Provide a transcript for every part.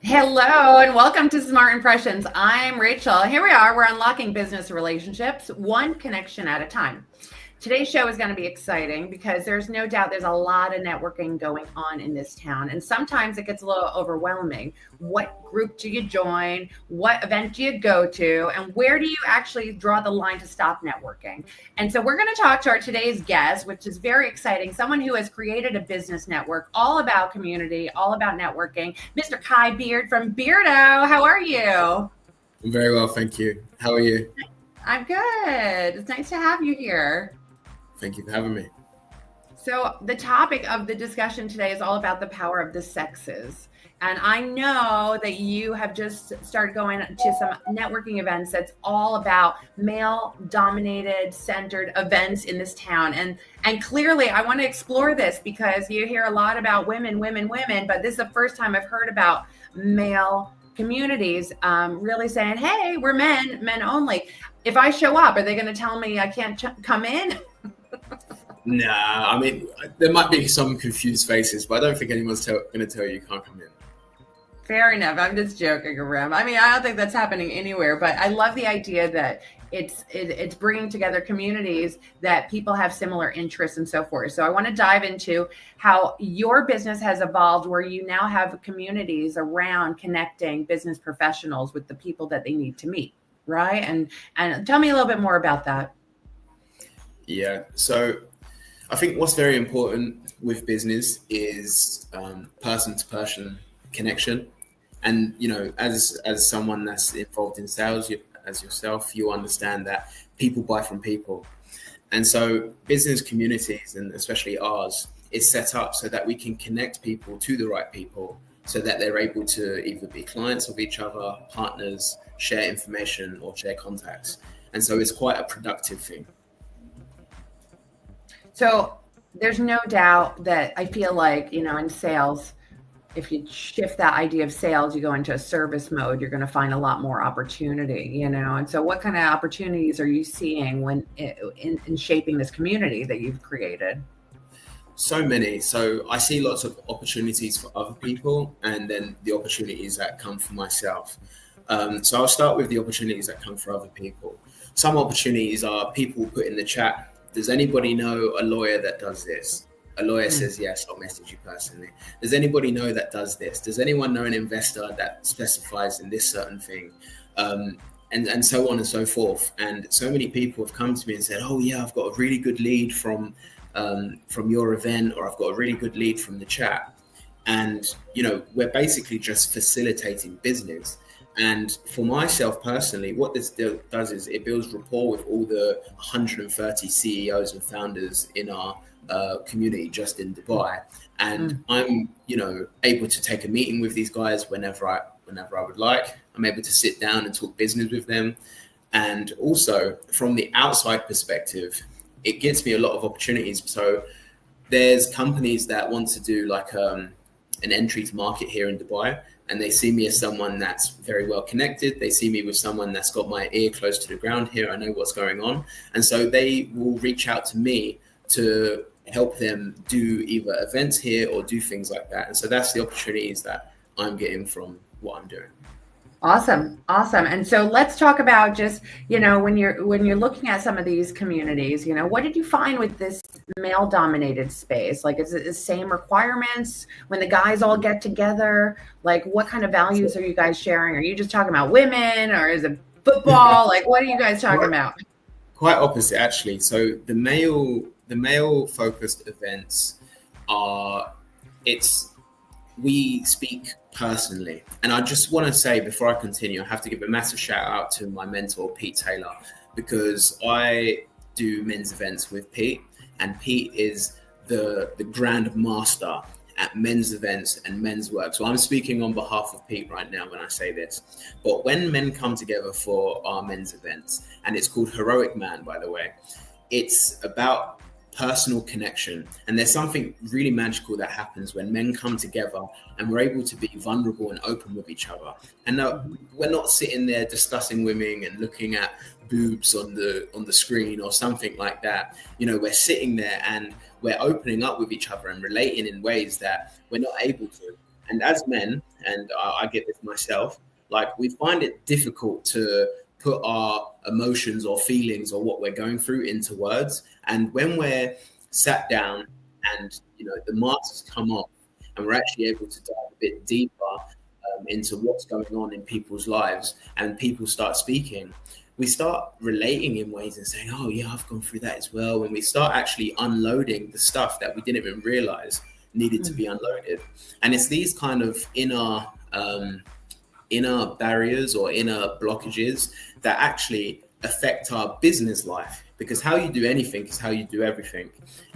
Hello and welcome to Smart Impressions. I'm Rachel. Here we are. We're unlocking business relationships one connection at a time. Today's show is going to be exciting because there's no doubt there's a lot of networking going on in this town. And sometimes it gets a little overwhelming. What group do you join? What event do you go to? And where do you actually draw the line to stop networking? And so we're going to talk to our today's guest, which is very exciting. Someone who has created a business network all about community, all about networking. Mr. Kai Beard from Beardo. How are you? I'm very well, thank you. How are you? I'm good. It's nice to have you here. Thank you for having me. So the topic of the discussion today is all about the power of the sexes. And I know that you have just started going to some networking events that's all about male dominated centered events in this town. And clearly I want to explore this because you hear a lot about women, but this is the first time I've heard about male communities really saying, hey, we're men only. If I show up, are they going to tell me I can't come in? Nah, I mean, there might be some confused faces, but I don't think anyone's going to tell you can't come in. Fair enough. I'm just joking around. I mean, I don't think that's happening anywhere, but I love the idea that it's bringing together communities that people have similar interests and so forth. So I want to dive into how your business has evolved, where you now have communities around connecting business professionals with the people that they need to meet, right? And tell me a little bit more about that. Yeah, so I think what's very important with business is person-to-person connection. And, you know, as someone that's involved in sales, as yourself, you understand that people buy from people. And so business communities, and especially ours, is set up so that we can connect people to the right people so that they're able to either be clients of each other, partners, share information or share contacts. And so it's quite a productive thing. So there's no doubt that I feel like, you know, in sales, if you shift that idea of sales, you go into a service mode, you're going to find a lot more opportunity, you know? And so what kind of opportunities are you seeing when in shaping this community that you've created? So many. So I see lots of opportunities for other people and then the opportunities that come for myself. So I'll start with the opportunities that come for other people. Some opportunities are people put in the chat, does anybody know a lawyer that does this? A lawyer says, yes, I'll message you personally. Does anybody know that does this? Does anyone know an investor that specifies in this certain thing? And so on and so forth. And so many people have come to me and said, oh yeah, I've got a really good lead from your event, or I've got a really good lead from the chat. And, you know, we're basically just facilitating business. And for myself personally, what this does is it builds rapport with all the 130 CEOs and founders in our community just in Dubai. And I'm, you know, able to take a meeting with these guys whenever I would like. I'm able to sit down and talk business with them. And also from the outside perspective, it gives me a lot of opportunities. So there's companies that want to do like an entry to market here in Dubai. And they see me as someone that's very well connected. They see me with someone that's got my ear close to the ground here. I know what's going on. And so they will reach out to me to help them do either events here or do things like that. And so that's the opportunities that I'm getting from what I'm doing. Awesome. And so let's talk about just, you know, when you're looking at some of these communities, you know, what did you find with this male dominated space? Like, is it the same requirements when the guys all get together? Like, what kind of values are you guys sharing? Are you just talking about women, or is it football? Like, what are you guys talking about? Quite opposite, actually. So the male focused events we speak personally. And I just want to say, before I continue, I have to give a massive shout out to my mentor, Pete Taylor, because I do men's events with Pete, and Pete is the grand master at men's events and men's work. So I'm speaking on behalf of Pete right now when I say this. But when men come together for our men's events, and it's called Heroic Man, by the way, it's about personal connection. And there's something really magical that happens when men come together and we're able to be vulnerable and open with each other. And we're not sitting there discussing women and looking at boobs on the screen or something like that. You know, we're sitting there and we're opening up with each other and relating in ways that we're not able to. And as men, and I get this myself, like we find it difficult to put our emotions or feelings or what we're going through into words. And when we're sat down and, the masks come off and we're actually able to dive a bit deeper into what's going on in people's lives and people start speaking, we start relating in ways and saying, oh yeah, I've gone through that as well. And we start actually unloading the stuff that we didn't even realize needed to be unloaded. And it's these kind of inner barriers or inner blockages that actually affect our business life, because how you do anything is how you do everything.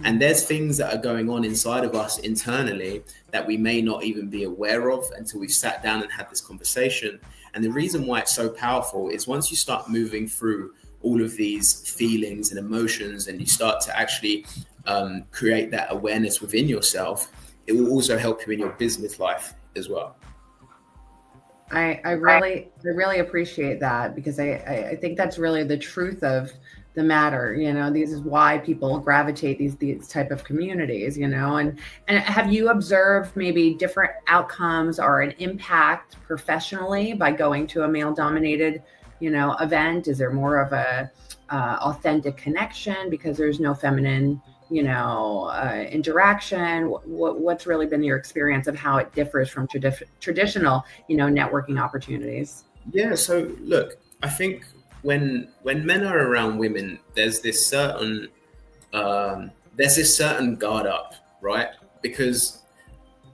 And there's things that are going on inside of us internally that we may not even be aware of until we've sat down and had this conversation. And the reason why it's so powerful is once you start moving through all of these feelings and emotions and you start to actually create that awareness within yourself, it will also help you in your business life as well. I really appreciate that, because I think that's really the truth of the matter. This is why people gravitate these type of communities, and have you observed maybe different outcomes or an impact professionally by going to a male dominated, event? Is there more of a authentic connection because there's no feminine interaction? What's really been your experience of how it differs from traditional, networking opportunities? Yeah. So look, I think when men are around women, there's this certain guard up, right? Because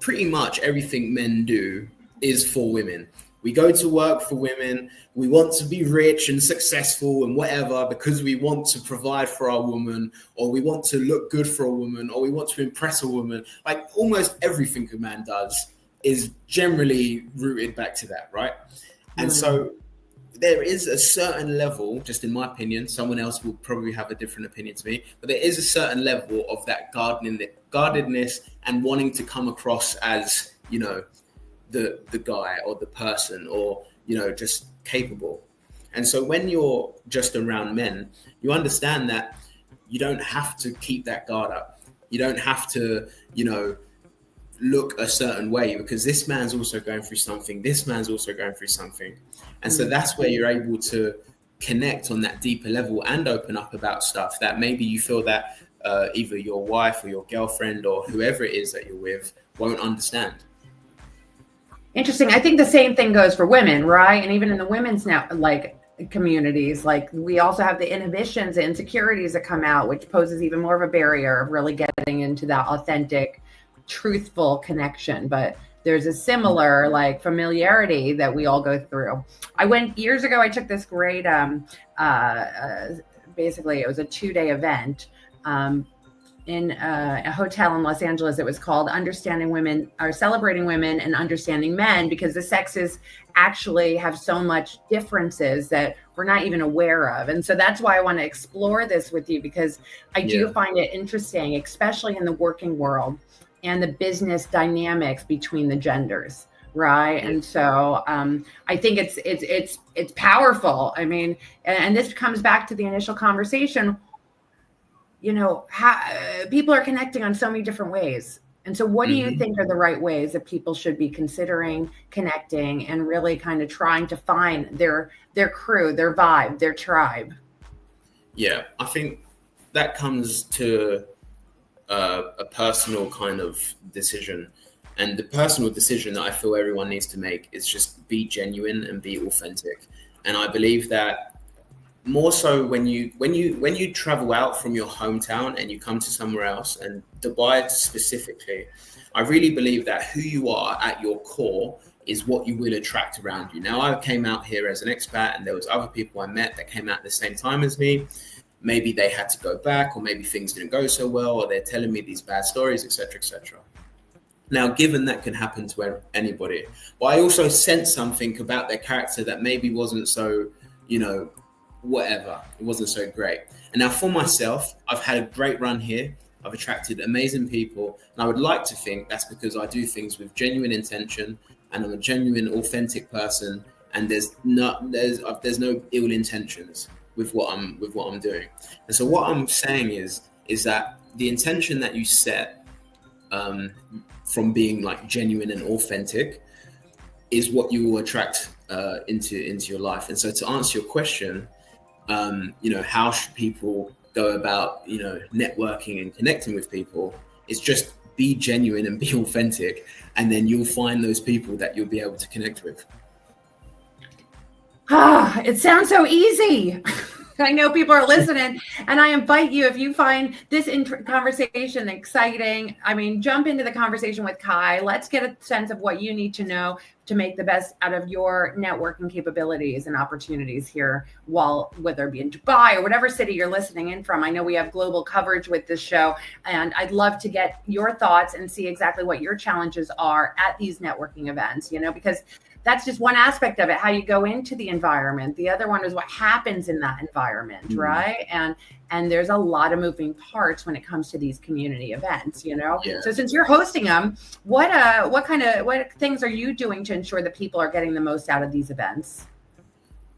pretty much everything men do is for women. We go to work for women. We want to be rich and successful and whatever because we want to provide for our woman, or we want to look good for a woman, or we want to impress a woman. Like almost everything a man does is generally rooted back to that, right? And so there is a certain level, just in my opinion, someone else will probably have a different opinion to me, but there is a certain level of that guardedness and wanting to come across as, the guy or the person or, just capable. And so when you're just around men, you understand that you don't have to keep that guard up. You don't have to, look a certain way, because this man's also going through something. This man's also going through something. And so that's where you're able to connect on that deeper level and open up about stuff that maybe you feel that either your wife or your girlfriend or whoever it is that you're with won't understand. Interesting. I think the same thing goes for women, right? And even in the women's now, communities, we also have the inhibitions and insecurities that come out, which poses even more of a barrier of really getting into that authentic, truthful connection. But there's a similar familiarity that we all go through. Years ago, I took this great, basically it was a 2-day event in a hotel in Los Angeles. It was called Understanding Women, or Celebrating Women and Understanding Men, because the sexes actually have so much differences that we're not even aware of. And so that's why I want to explore this with you, because I do find it interesting, especially in the working world and the business dynamics between the genders. Right. And so I think it's powerful. I mean, and this comes back to the initial conversation, how people are connecting on so many different ways. And so what do you think are the right ways that people should be considering connecting and really kind of trying to find their crew, their vibe, their tribe? Yeah, I think that comes to a personal kind of decision. And the personal decision that I feel everyone needs to make is just be genuine and be authentic. And I believe that more so when you travel out from your hometown and you come to somewhere else, and Dubai specifically, I really believe that who you are at your core is what you will attract around you. Now, I came out here as an expat, and there was other people I met that came out at the same time as me. Maybe they had to go back, or maybe things didn't go so well, or they're telling me these bad stories, etc., etc. Now, given that can happen to anybody, but I also sense something about their character that maybe wasn't so, whatever, it wasn't so great. And now for myself, I've had a great run here. I've attracted amazing people, and I would like to think that's because I do things with genuine intention, and I'm a genuine, authentic person, and there's no ill intentions with what I'm doing. And so what I'm saying is that the intention that you set from being like genuine and authentic is what you will attract into your life. And so to answer your question, how should people go about, networking and connecting with people? It's just be genuine and be authentic, and then you'll find those people that you'll be able to connect with. It sounds so easy. I know people are listening, and I invite you, if you find this conversation exciting, jump into the conversation with Kai. Let's get a sense of what you need to know to make the best out of your networking capabilities and opportunities here, whether it be in Dubai or whatever city you're listening in from. I know we have global coverage with this show, and I'd love to get your thoughts and see exactly what your challenges are at these networking events, because that's just one aspect of it, how you go into the environment. The other one is what happens in that environment, right? And there's a lot of moving parts when it comes to these community events, Yeah. So since you're hosting them, what things are you doing to ensure that people are getting the most out of these events?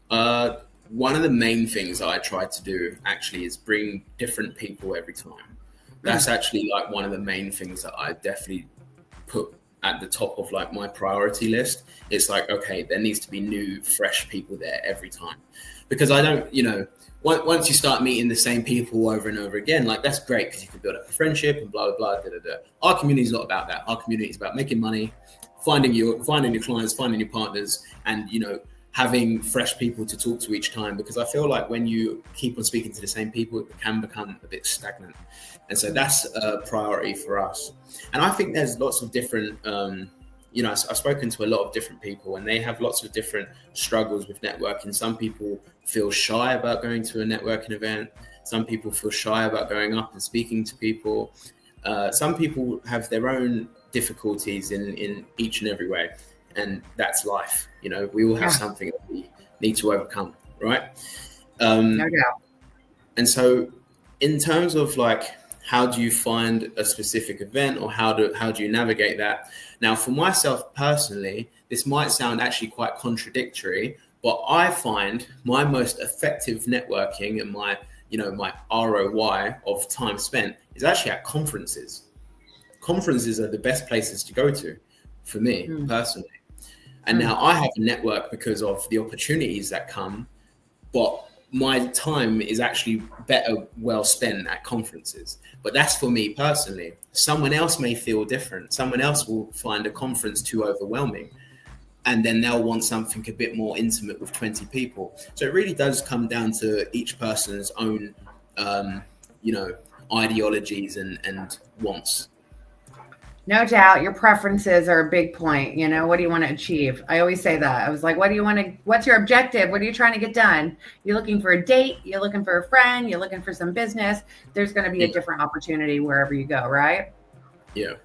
One of the main things I try to do actually is bring different people every time. That's actually like one of the main things that I definitely put at the top of like my priority list. It's like, okay, there needs to be new, fresh people there every time, because I don't, once you start meeting the same people over and over again, like that's great because you can build up a friendship and blah, blah, blah, da, da, da. Our community is not about that. Our community is about making money, finding your clients, finding your partners, and, having fresh people to talk to each time, because I feel like when you keep on speaking to the same people, it can become a bit stagnant. And so that's a priority for us. And I think there's lots of different, I've spoken to a lot of different people, and they have lots of different struggles with networking. Some people feel shy about going to a networking event. Some people feel shy about going up and speaking to people. Some people have their own difficulties in each and every way. And that's life. We all have something that we need to overcome, right? No doubt. And so in terms of like, how do you find a specific event, or how do you navigate that? Now, for myself personally, this might sound actually quite contradictory, but I find my most effective networking and my ROI of time spent is actually at conferences. Conferences are the best places to go to for me personally. And now I have a network because of the opportunities that come, but my time is actually better well spent at conferences. But that's for me personally. Someone else may feel different. Someone else will find a conference too overwhelming, and then they'll want something a bit more intimate with 20 people. So it really does come down to each person's own, ideologies and wants. No doubt your preferences are a big point. What do you want to achieve? I always say that. I was like, what's your objective? What are you trying to get done? You're looking for a date, you're looking for a friend, you're looking for some business. There's going to be a different opportunity wherever you go, right? Yeah.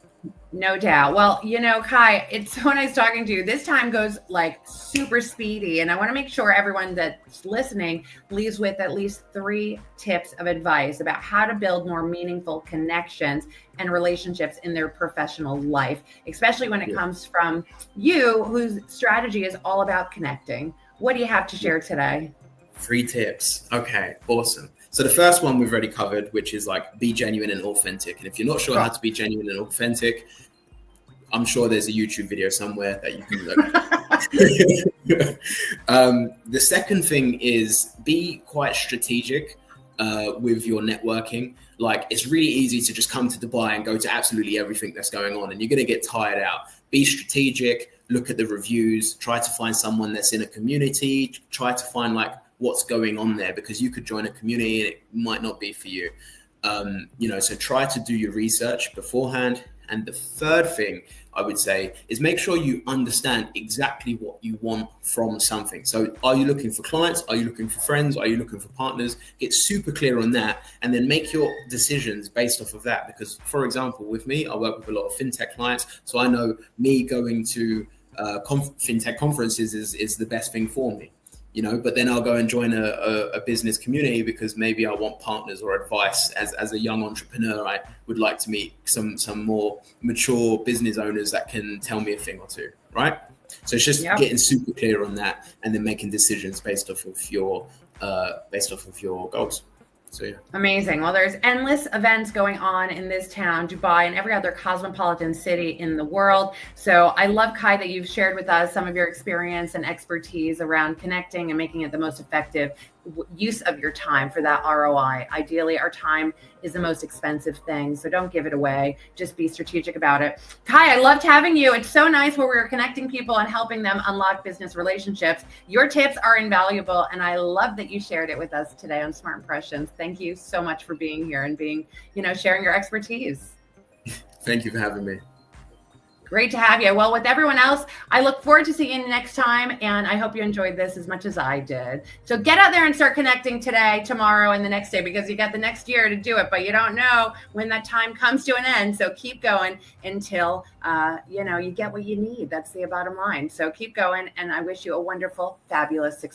No doubt. Well, Kai, it's so nice talking to you. This time goes like super speedy, and I want to make sure everyone that's listening leaves with at least 3 tips of advice about how to build more meaningful connections and relationships in their professional life, especially when it comes from you, whose strategy is all about connecting. What do you have to share today? 3 tips. Okay, awesome. So the first one we've already covered, which is like be genuine and authentic. And if you're not sure how to be genuine and authentic, I'm sure there's a YouTube video somewhere that you can look. The second thing is be quite strategic with your networking. Like, it's really easy to just come to Dubai and go to absolutely everything that's going on, and you're going to get tired out. Be strategic, look at the reviews, try to find someone that's in a community, try to find like what's going on there, because you could join a community and it might not be for you. So try to do your research beforehand. And the third thing I would say is make sure you understand exactly what you want from something. So are you looking for clients? Are you looking for friends? Are you looking for partners? Get super clear on that, and then make your decisions based off of that. Because, for example, with me, I work with a lot of fintech clients. So I know me going to fintech conferences is the best thing for me. But then I'll go and join a business community because maybe I want partners or advice. As a young entrepreneur, I would like to meet some more mature business owners that can tell me a thing or two, right? So it's just getting super clear on that, and then making decisions based off of your goals. So yeah. Amazing. Well, there's endless events going on in this town, Dubai, and every other cosmopolitan city in the world. So I love, Kai, that you've shared with us some of your experience and expertise around connecting and making it the most effective use of your time for that ROI. Ideally, our time is the most expensive thing, so don't give it away. Just be strategic about it. Kai, I loved having you. It's so nice where we're connecting people and helping them unlock business relationships. Your tips are invaluable, and I love that you shared it with us today on Smart Impressions. Thank you so much for being here and sharing your expertise. Thank you for having me. Great to have you. Well, with everyone else, I look forward to seeing you next time, and I hope you enjoyed this as much as I did. So get out there and start connecting today, tomorrow, and the next day, because you got the next year to do it, but you don't know when that time comes to an end. So keep going until you get what you need. That's the bottom line. So keep going, and I wish you a wonderful, fabulous, successful